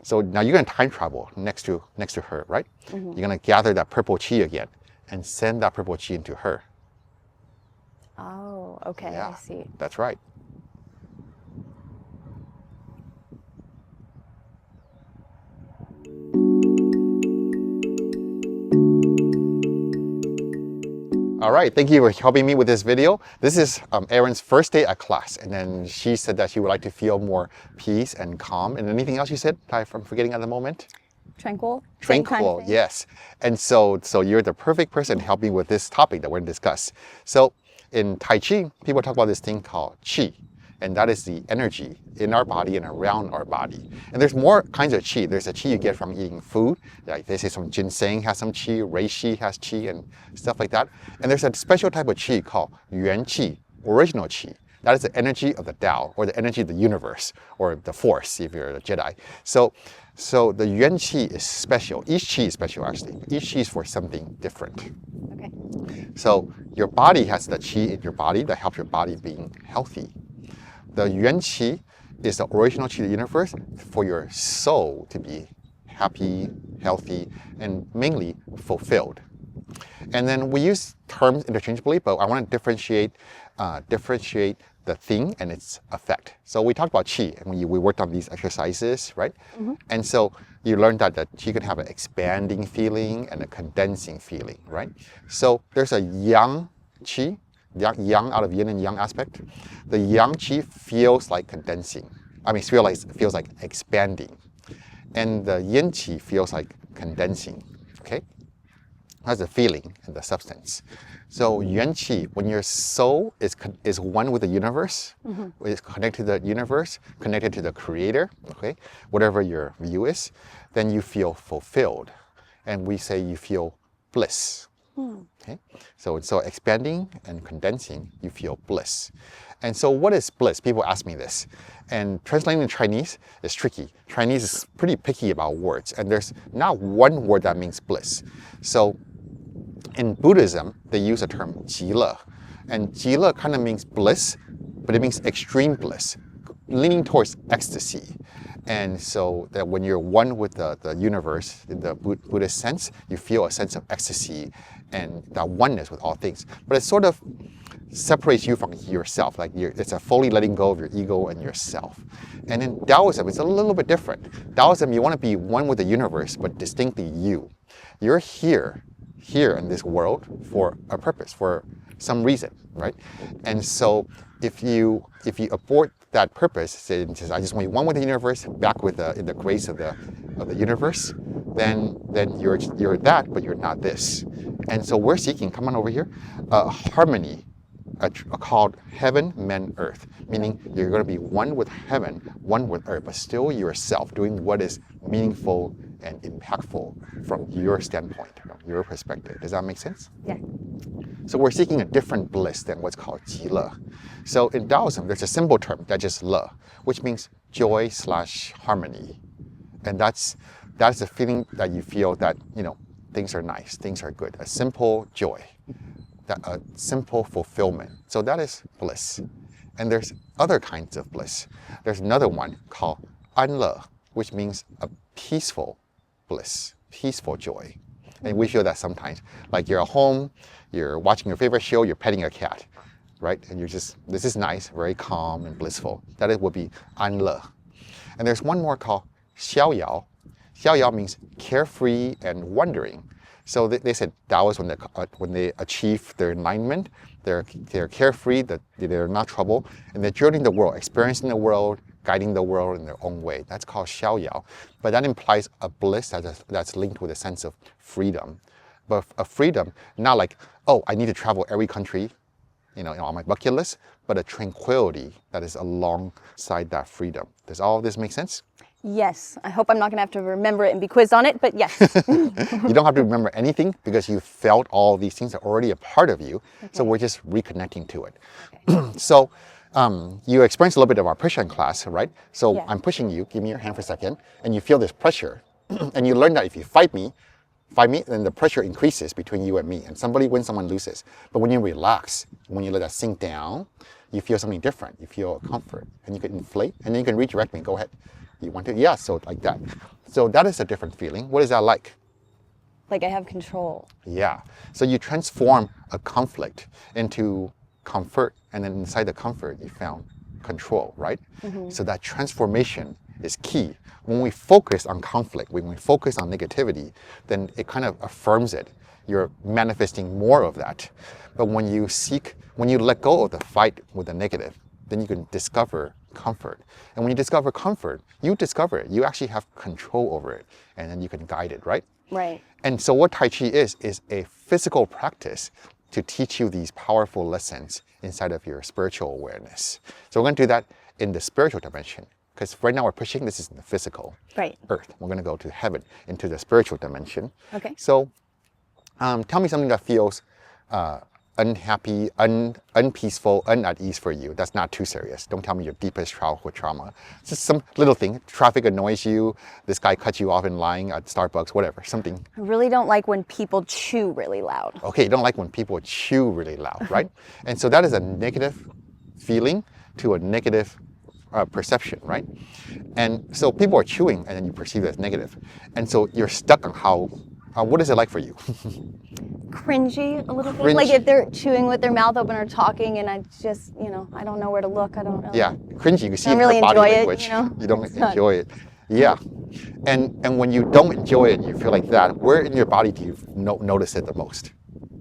So now you're going to time travel next to her, right? You're going to gather that purple Qi again and send that purple Qi into her. Oh, okay, Yeah, I see. that's right. All right, thank you for helping me with this video. This is Erin's first day at class, and then she said that she would like to feel more peace and calm. And anything else you said I'm forgetting at the moment? Tranquil? Tranquil, yes. And so you're the perfect person helping with this topic that we're going to discuss. So in Tai Chi, people talk about this thing called Qi, and that is the energy in our body and around our body. And there's more kinds of Qi. There's a Qi you get from eating food. Like they say some ginseng has some Qi, reishi has Qi and stuff like that. And there's a special type of Qi called Yuan Qi, original Qi. That is the energy of the Tao, or the energy of the universe, or the Force, if you're a Jedi. So the Yuan Qi is special. Each Qi is special, actually. Each Qi is for something different. Okay. So your body has the Qi in your body that helps your body being healthy. The Yuan Qi is the original Qi of the universe for your soul to be happy, healthy, and mainly fulfilled. And then we use terms interchangeably, but I want to differentiate the thing and its effect. So we talked about Qi, and we worked on these exercises, right? And so you learned that Qi can have an expanding feeling and a condensing feeling, right? So there's a yang Qi, yang out of yin and yang aspect. The yang Qi feels like condensing. I mean, feels like expanding. And the yin Qi feels like condensing, okay? That's the feeling and the substance. So Yuan Qi, when your soul is one with the universe, is connected to the universe, connected to the creator, okay, whatever your view is, then you feel fulfilled. And we say you feel bliss. Okay? So expanding and condensing, you feel bliss. And so what is bliss? People ask me this. And translating in Chinese is tricky. Chinese is pretty picky about words, and there's not one word that means bliss. So in Buddhism, they use the term 极乐. And 极乐 kind of means bliss, but it means extreme bliss, leaning towards ecstasy. And so that when you're one with the universe, in the Buddhist sense, you feel a sense of ecstasy and that oneness with all things. But it sort of separates you from yourself, like it's a fully letting go of your ego and yourself. And in Taoism, it's a little bit different. Taoism, you want to be one with the universe, but distinctly you. You're here in this world for a purpose, for some reason, right? And so if you abort that purpose, say, I just want to be one with the universe, back with in the grace of the universe, then you're that, but you're not this. And so we're seeking, come on over here, harmony, called heaven, men, earth, meaning you're going to be one with heaven, one with earth, but still yourself, doing what is meaningful and impactful from your standpoint, from your perspective. Does that make sense? Yeah. So we're seeking a different bliss than what's called 极乐. So in Taoism, there's a simple term that just 乐, which means joy/harmony. And that's the feeling that you feel that, things are nice, things are good, a simple joy, a simple fulfillment. So that is bliss. And there's other kinds of bliss. There's another one called 安乐, which means a peaceful bliss, peaceful joy. And we feel that sometimes. Like you're at home, you're watching your favorite show, you're petting a cat, right? And this is nice, very calm and blissful. That would be 安乐. And there's one more called 逍遥. 逍遥means carefree and wondering. So they said Taoists, when they achieve their enlightenment, they're carefree, that they're not troubled, and they're journeying the world, experiencing the world, guiding the world in their own way. That's called 逍遥. But that implies a bliss that's linked with a sense of freedom. But a freedom, not like, oh, I need to travel every country, on my bucket list, but a tranquility that is alongside that freedom. Does all of this make sense? Yes. I hope I'm not going to have to remember it and be quizzed on it, but yes. You don't have to remember anything because you felt all these things are already a part of you. Okay. So we're just reconnecting to it. Okay. So you experienced a little bit of our push hand class, right? So yeah. I'm pushing you. Give me your hand for a second. And you feel this pressure. And you learn that if you fight me, then the pressure increases between you and me. And somebody wins, someone loses. But when you relax, when you let that sink down, you feel something different. You feel comfort. And you can inflate. And then you can redirect me. Go ahead. You want to, yeah, so like that. So that is a different feeling. What is that like? Like I have control. Yeah. So you transform a conflict into comfort, and then inside the comfort, you found control, right? So that transformation is key. When we focus on conflict, when we focus on negativity, then it kind of affirms it. You're manifesting more of that. But when you let go of the fight with the negative, then you can discover comfort. And when you discover comfort, you discover it. You actually have control over it, and then you can guide it, right? Right. And so what Tai Chi is a physical practice to teach you these powerful lessons inside of your spiritual awareness. So we're going to do that in the spiritual dimension, because right now we're pushing this is in the physical, Right. earth. We're going to go to heaven, into the spiritual dimension. Okay. So tell me something that feels unhappy, unpeaceful, at ease for you. That's not too serious. Don't tell me your deepest childhood trauma. Just some little thing. Traffic annoys you. This guy cut you off in line at Starbucks, whatever, something. I really don't like when people chew really loud. Okay, you don't like when people chew really loud, right? And so that is a negative feeling to a negative perception, right? And so people are chewing and then you perceive it as negative. And so you're stuck on how, what is it like for you? Cringy a little bit. Cringe. Like if they're chewing with their mouth open or talking and I just, I don't know where to look. I don't know. Yeah, cringy. You can see Don't it in really her body enjoy it, language. You don't It's not- enjoy it. Yeah. And when you don't enjoy it, you feel like that, where in your body do you notice it the most?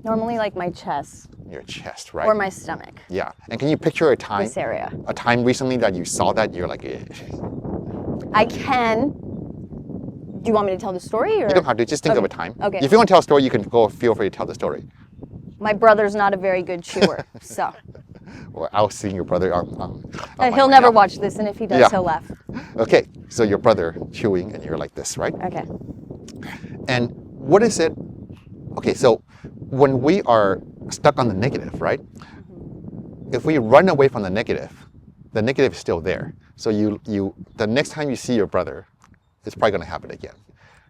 Normally like my chest Your chest, right? or my stomach. Yeah. And can you picture a time? This area. A time recently that you saw that, you're like, eh. I can. Do you want me to tell the story? Or? You don't have to, just think of a Okay. time. Okay. If you want to tell a story, you can go feel free to tell the story. My brother's not a very good chewer, so. Well, I'll see your brother on my He'll way never out. watch this, and if he does, Yeah. he'll laugh. Okay, so your brother chewing and you're like this, right? Okay. And what is it? Okay, so when we are stuck on the negative, right? If we run away from the negative is still there. So the next time you see your brother, it's probably going to happen again,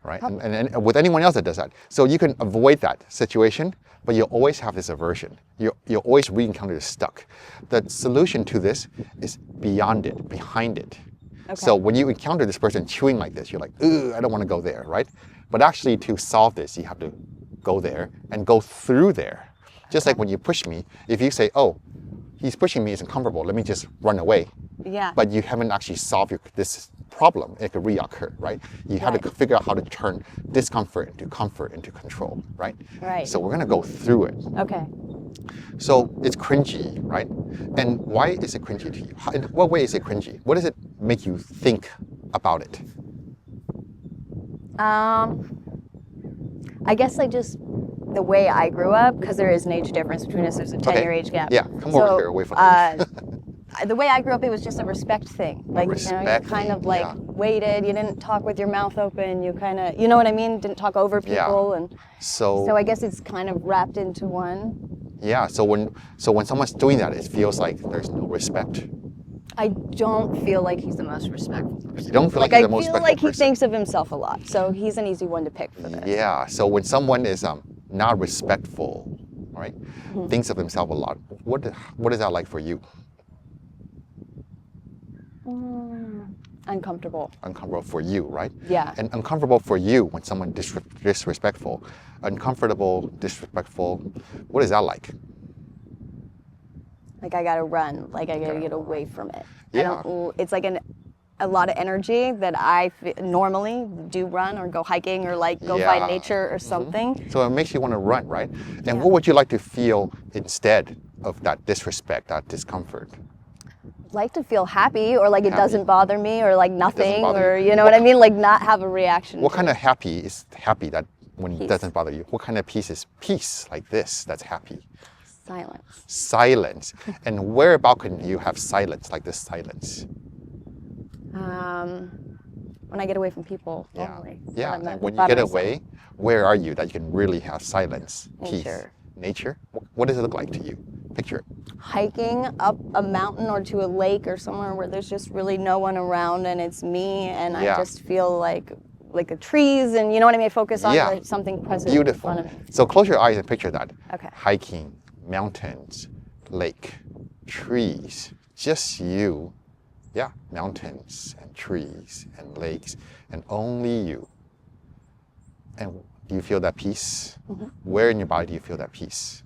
right? And with anyone else that does that. So you can avoid that situation, but you always have this aversion. You always re-encounter this stuck. The solution to this is beyond it, behind it. Okay. So when you encounter this person chewing like this, you're like, ugh, I don't want to go there, right? But actually to solve this, you have to go there and go through there. Just like when you push me, if you say, oh, he's pushing me, it's uncomfortable, let me just run away. Yeah. But you haven't actually solved this problem. It could reoccur, right? You have to figure out how to turn discomfort into comfort, into control, right? Right. So we're going to go through it. Okay. So it's cringy, right? And why is it cringy to you? In what way is it cringy? What does it make you think about it? I guess like just the way I grew up, because there is an age difference between us. There's a 10-year age gap. Yeah, come over here, away from me. The way I grew up, it was just a respect thing. Like, respect you kind of thing, like yeah. waited. You didn't talk with your mouth open. You kind of, you know what I mean? Didn't talk over people. Yeah. And So I guess it's kind of wrapped into one. yeah, so when someone's doing that, it feels like there's no respect. I don't feel like he's the most respectful person. You don't feel like I he's the most feel respectful like he person. thinks of himself a lot. So he's an easy one to pick for this. Yeah, so when someone is not respectful, right, thinks of himself a lot, what is that like for you? Uncomfortable. Uncomfortable for you, right? Yeah. And uncomfortable for you when someone disrespectful. Uncomfortable, disrespectful. What is that like? Like I gotta run. Like I gotta get away from it. Yeah. It's like a lot of energy that I normally do run or go hiking or like go Yeah. find nature or something. So it makes you want to run, right? And what would you like to feel instead of that disrespect, that discomfort? Like to feel happy or like it Happy. doesn't bother me or like nothing bother or you. you know what I mean? Like not have a reaction. What kind of happy is happy that when it Peace. doesn't bother you? What kind of peace is peace like this that's happy? Silence. Silence. And where about can you have silence, like this silence? When I get away from people, Yeah. normally. Yeah. I'm not And when you by get myself. away, where are you that you can really have silence, peace? Nature. Nature? What does it look like to you? Picture it. Hiking up a mountain or to a lake or somewhere where there's just really no one around and it's me and Yeah. I just feel like the trees and you know what I mean? I focus on Yeah. like, something present Beautiful. in front of me. So close your eyes and picture that. Okay. Hiking, mountains, lake, trees, just you Yeah, mountains and trees and lakes and only you. And do you feel that peace? Where in your body do you feel that peace?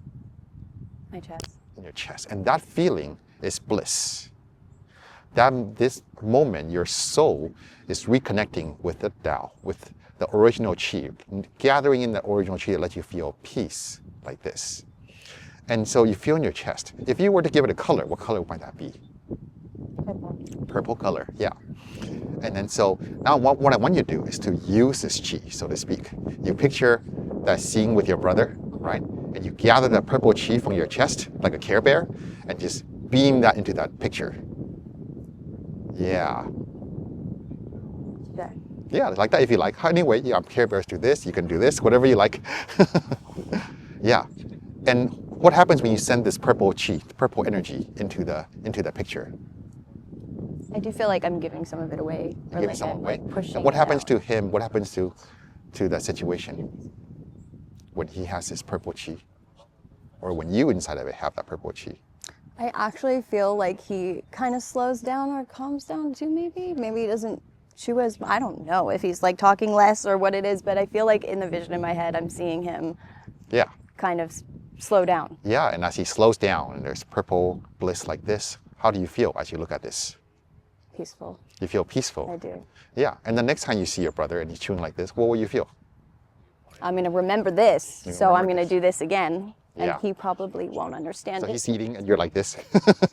My chest. In your chest. And that feeling is bliss. This moment, your soul is reconnecting with the Tao, with the original Qi, gathering in the original Qi that lets you feel peace like this. And so you feel in your chest. If you were to give it a color, what color might that be? Purple. Purple color, yeah. And then so now what I want you to do is to use this Qi, so to speak. You picture that scene with your brother, right? And you gather that purple Qi from your chest, like a Care Bear, and just beam that into that picture. Yeah. Yeah. Yeah, like that if you like. Anyway, yeah, Care Bears do this, you can do this, whatever you like. Yeah. And what happens when you send this purple Qi, purple energy into the picture? I do feel like I'm giving some of it away. Or Giving like some I'm away. like pushing And what it happens out. to him? What happens to that situation when he has this purple Qi? Or when you inside of it have that purple Qi? I actually feel like he kind of slows down or calms down too, maybe. Maybe he doesn't chew as, I don't know if he's like talking less or what it is, but I feel like in the vision in my head, I'm seeing him Yeah. kind of slow down. Yeah, and as he slows down and there's purple bliss like this, how do you feel as you look at this? Peaceful. You feel peaceful. I do. Yeah, and the next time you see your brother and he's chewing like this, what will you feel? I'm going to remember this, You so remember I'm going to this. do this again. And Yeah. he probably won't understand So it. he's eating and you're like this.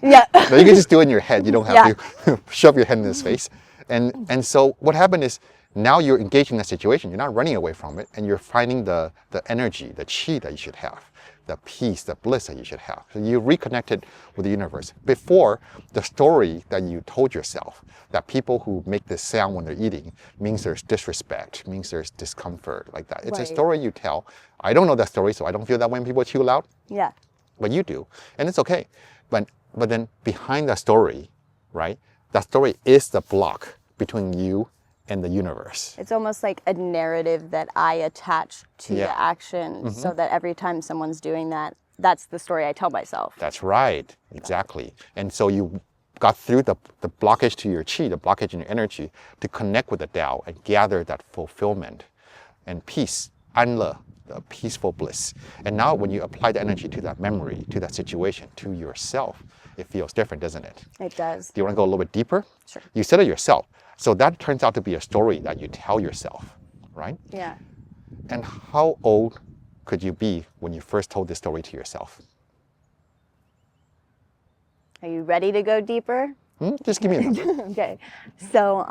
Yeah. No, you can just do it in your head. You don't have Yeah. to shove your head in his face. And so what happened is now you're engaged in that situation. You're not running away from it, and you're finding the energy, the Qi that you should have, the peace, the bliss that you should have. So you reconnected with the universe. Before, the story that you told yourself, that people who make this sound when they're eating means there's disrespect, means there's discomfort, like that. It's a Right. story you tell. I don't know that story, so I don't feel that when people chew loud. Yeah. But you do, and it's okay. But then behind that story, right? That story is the block between you and the universe. It's almost like a narrative that I attach to Yeah. the action so that every time someone's doing that, that's the story I tell myself. That's right, exactly. And so you got through the blockage to your Qi, the blockage in your energy, to connect with the Tao and gather that fulfillment and peace, anle, the peaceful bliss. And now when you apply the energy to that memory, to that situation, to yourself, it feels different, doesn't it? It does. Do you want to go a little bit deeper? Sure. You said it yourself. So that turns out to be a story that you tell yourself, right? Yeah. And how old could you be when you first told this story to yourself? Are you ready to go deeper? Just give me a number. Okay. So,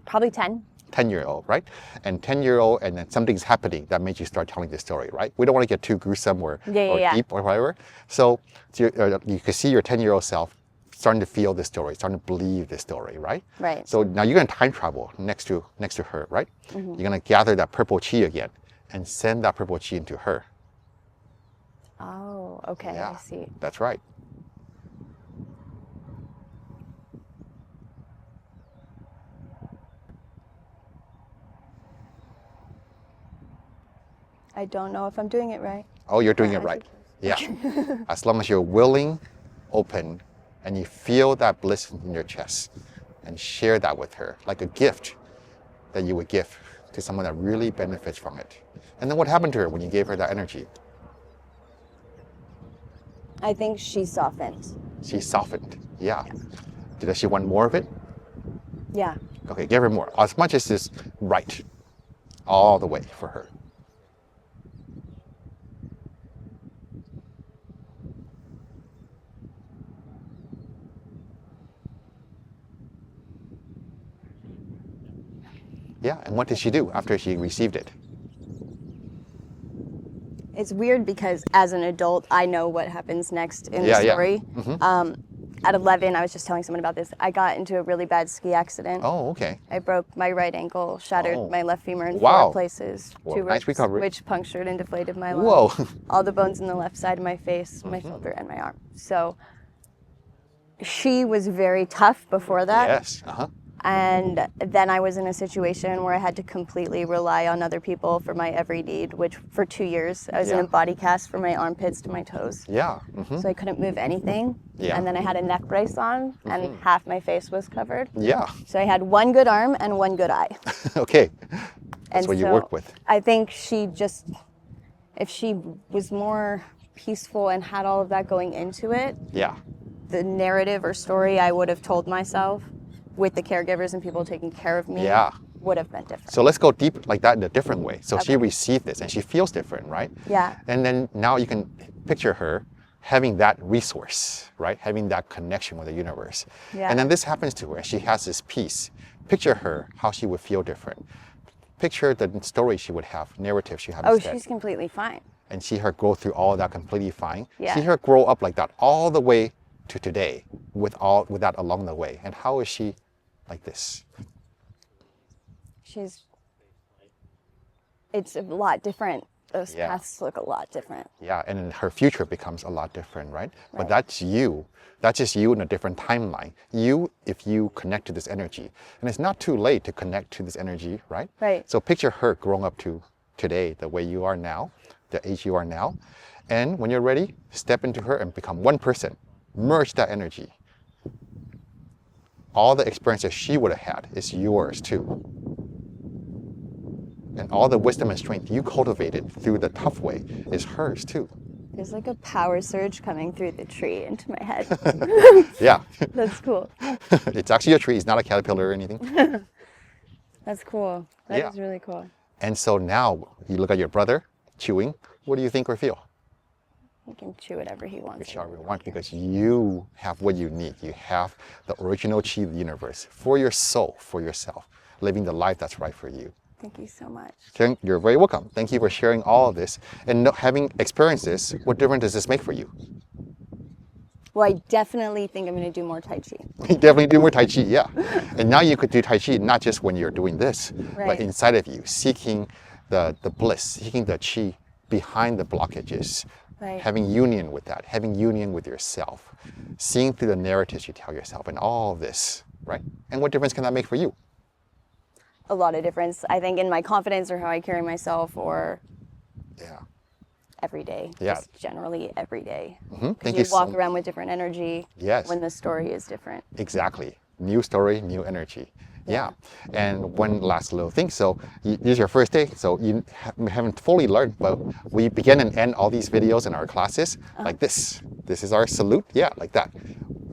probably 10. 10-year-old, right? And 10-year-old, and then something's happening that made you start telling this story, right? We don't want to get too gruesome or Yeah. deep or whatever. So you can see your 10-year-old self starting to feel this story, starting to believe this story, right? Right. So now you're going to time travel next to her, right? You're going to gather that purple Qi again and send that purple Qi into her. Oh, okay. Yeah, I see. that's right. I don't know if I'm doing it right. Oh, you're doing I it right. think- Yeah. As long as you're willing, open, and you feel that bliss in your chest and share that with her like a gift that you would give to someone that really benefits from it. And then what happened to her when you gave her that energy? I think she softened. She softened. Yeah. Does she want more of it? Yeah. Okay, give her more. As much as is right. All the way for her. Yeah, and what did she do after she received it? It's weird because as an adult, I know what happens next in the Yeah, yeah. story. At 11, I was just telling someone about this. I got into a really bad ski accident. Oh, okay. I broke my right ankle, shattered Oh. my left femur in Wow. 4 places, Well, 2 nice ribs, recovery. which punctured and deflated my lung. Whoa. All the bones in the left side of my face, my shoulder, and my arm. So she was very tough before that. Yes. Uh-huh. And then I was in a situation where I had to completely rely on other people for my every need, which for 2 years, I was in a body cast from my armpits to my toes. Yeah. So I couldn't move anything. Yeah. And then I had a neck brace on and half my face was covered. Yeah. So I had one good arm and one good eye. Okay. That's And what you so work with. I think she just, if she was more peaceful and had all of that going into it, Yeah. the narrative or story I would have told myself with the caregivers and people taking care of me would have been different. So let's go deep like that in a different way. So she received this and she feels different, right? Yeah. And then now you can picture her having that resource, right? Having that connection with the universe. Yeah. And then this happens to her and she has this peace. Picture her, how she would feel different. Picture the story she would have, narrative she had instead. She's completely fine. And see her go through all of that completely fine. Yeah. See her grow up like that all the way to today with that along the way. And how is she like this? It's a lot different. Those paths look a lot different. Yeah, and then her future becomes a lot different, right? But that's you. That's just you in a different timeline. You, if you connect to this energy. And it's not too late to connect to this energy, right? Right. So picture her growing up to today, the way you are now, the age you are now. And when you're ready, step into her and become one person. Merge that energy. All the experiences she would have had is yours too. And all the wisdom and strength you cultivated through the tough way is hers too. There's like a power surge coming through the tree into my head. Yeah. That's cool. It's actually a tree. It's not a caterpillar or anything. That's cool. That is really cool. And so now you look at your brother chewing. What do you think or feel? He can chew whatever he wants. Whichever you want, because you have what you need. You have the original chi of the universe for your soul, for yourself, living the life that's right for you. Thank you so much. You're very welcome. Thank you for sharing all of this. And having experienced this, what difference does this make for you? Well, I definitely think I'm going to do more Tai Chi. You definitely do more Tai Chi, yeah. And now you could do Tai Chi not just when you're doing this, but inside of you, seeking the bliss, seeking the Chi behind the blockages, having union with that, having union with yourself, seeing through the narratives you tell yourself and all of this, right? And what difference can that make for you? A lot of difference, I think, in my confidence or how I carry myself or every day. Just generally every day. Thank you walk around with different energy when the story is different. Exactly. New story, new energy. Yeah. And one last little thing. So this is your first day, so you haven't fully learned, but we begin and end all these videos in our classes like this. This is our salute. Yeah, like that.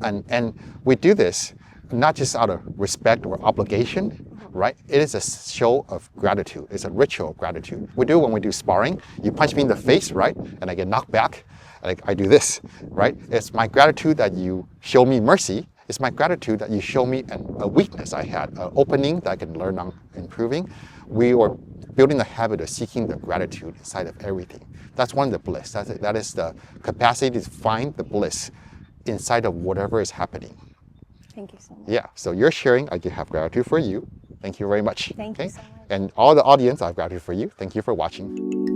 And we do this not just out of respect or obligation, right? It is a show of gratitude. It's a ritual of gratitude. We do when we do sparring. You punch me in the face, right? And I get knocked back. And I do this, right? It's my gratitude that you show me mercy. It's my gratitude that you show me a weakness I had, an opening that I can learn on improving. We are building the habit of seeking the gratitude inside of everything. That's one of the bliss. That is the capacity to find the bliss inside of whatever is happening. Thank you so much. Yeah, so you're sharing, I do have gratitude for you. Thank you very much. Thank you so much. And all the audience, I have gratitude for you. Thank you for watching.